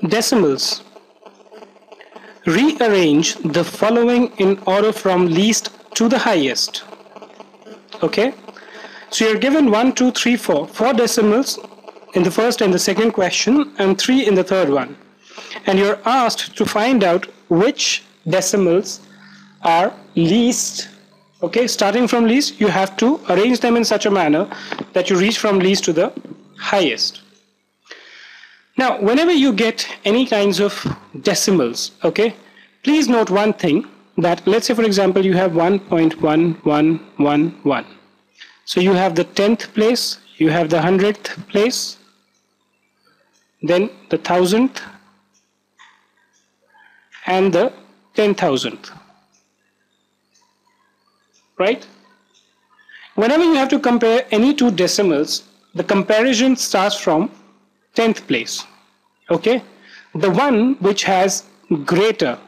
Decimals. Rearrange the following in order from least to the highest. Okay, so you're given 1, 2, 3, 4. 4 decimals in the first and the second question, and 3 in the third one. And you're asked to find out which decimals are least. Okay, starting from least, you have to arrange them in such a manner that you reach from least to the highest. Now, whenever you get any kinds of decimals, okay, please note one thing, that let's say for example you have 1.1111. So you have the 10th place, you have the 100th place, then the 1000th and the 10,000th. Right? Whenever you have to compare any two decimals, the comparison starts from 10th place. Okay? The one which has greater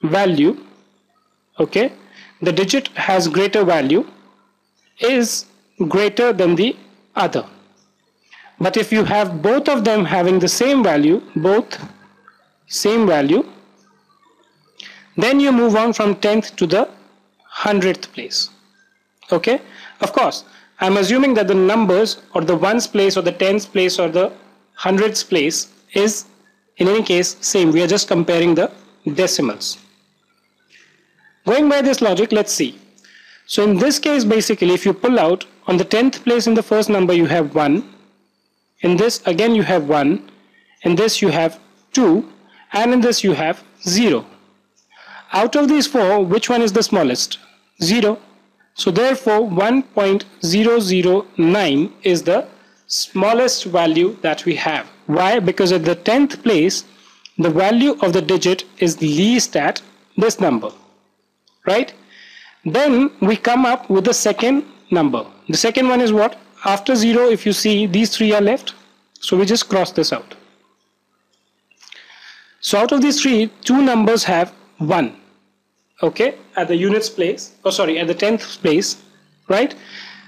value, okay, the digit has greater value, is greater than the other. But if you have both of them having the same value, then you move on from 10th to the 100th place. Okay? Of course, I'm assuming that the numbers or the 1's place or the 10th place or the 100th place is in any case same. We are just comparing the decimals. Going by this logic, let's see. So in this case, basically, if you pull out on the 10th place in the first number, you have 1. In this, again, you have 1. In this, you have 2. And in this, you have 0. Out of these 4, which one is the smallest? 0. So therefore, 1.009 is the smallest value that we have. Why? Because at the 10th place, the value of the digit is least at this number. Right? Then we come up with the second number. The second one is what? After 0, if you see, these 3 are left. So we just cross this out. So out of these 3, 2 numbers have 1. Okay, at the units place, at the 10th place, right?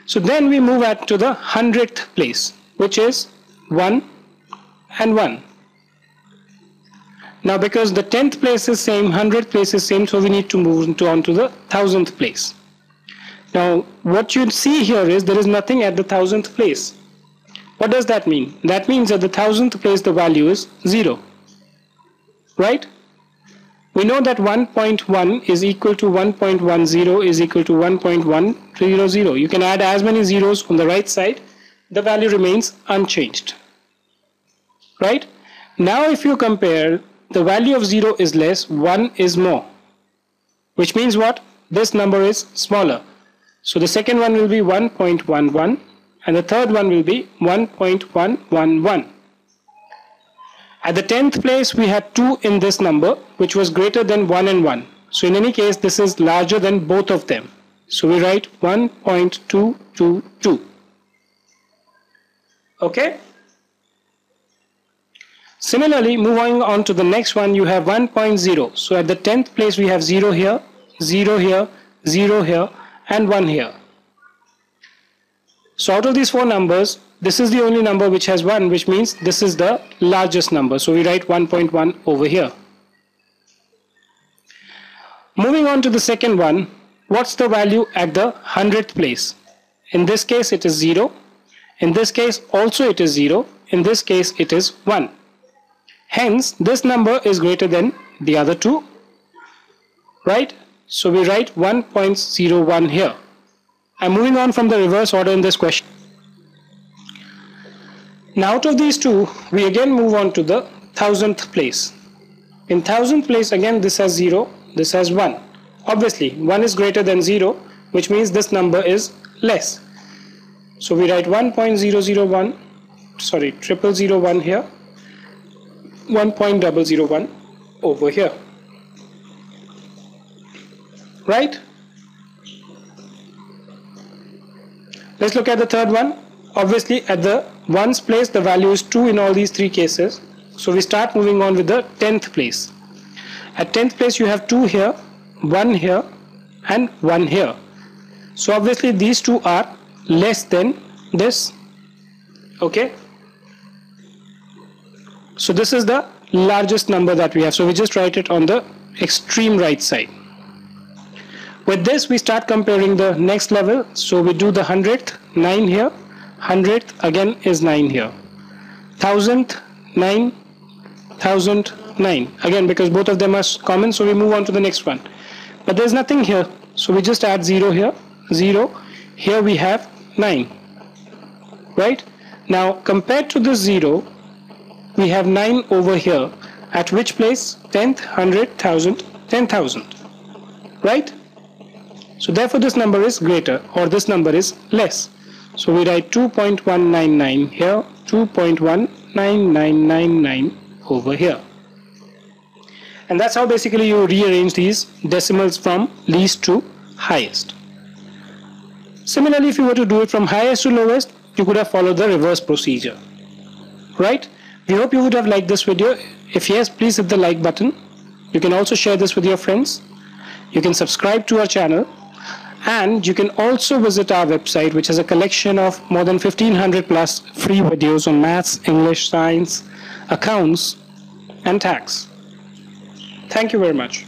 So then we move to the 100th place, which is 1 and 1. Now because the 10th place is same, 100th place is same, so we need to move on to the 1000th place. Now what you see here is there is nothing at the 1000th place. What does that mean? That means at the 1000th place the value is 0. Right? We know that 1.1 is equal to 1.10 is equal to 1.100. You can add as many zeros on the right side, the value remains unchanged. Right? Now if you compare, the value of 0 is less, 1 is more. Which means what? This number is smaller. So the second one will be 1.11 and the third one will be 1.111. At the 10th place, we had 2 in this number, which was greater than 1 and 1. So in any case, this is larger than both of them. So we write 1.222. Okay? Similarly, moving on to the next one, you have 1.0. So at the 10th place, we have 0 here, 0 here, 0 here, and 1 here. So out of these 4 numbers, this is the only number which has 1, which means this is the largest number. So we write 1.1 over here. Moving on to the second one, what's the value at the 100th place? In this case it is 0. In this case also it is 0. In this case it is 1. Hence this number is greater than the other 2. Right? So we write 1.01 here. I'm moving on from the reverse order in this question. Now out of these 2, we again move on to the 1000th place. In 1000th place again this has 0, this has 1. Obviously 1 is greater than 0, which means this number is less. So we write 1.001 here, 1.001 over here. Right? Let's look at the third one. Obviously at the 1's place the value is 2 in all these 3 cases. So we start moving on with the 10th place. At 10th place you have 2 here, 1 here and 1 here. So obviously these 2 are less than this. Okay. So this is the largest number that we have. So we just write it on the extreme right side. With this, we start comparing the next level. So we do the 100th, 9 here. 100th again is 9 here. 1000th, 9. 1009 again, because both of them are common, so we move on to the next one. But there's nothing here, so we just add 0 here, 0. Here we have 9. Right? Now compared to the 0, we have 9 over here. At which place? 10th, 100, 1000, 10,000. Right? So therefore this number is greater, or this number is less. So we write 2.199 here, 2.19999 over here. And that's how basically you rearrange these decimals from least to highest. Similarly, if you were to do it from highest to lowest, you could have followed the reverse procedure. Right? We hope you would have liked this video. If yes, please hit the like button. You can also share this with your friends. You can subscribe to our channel. And you can also visit our website, which has a collection of more than 1500 plus free videos on maths, English, science, accounts, and tax. Thank you very much.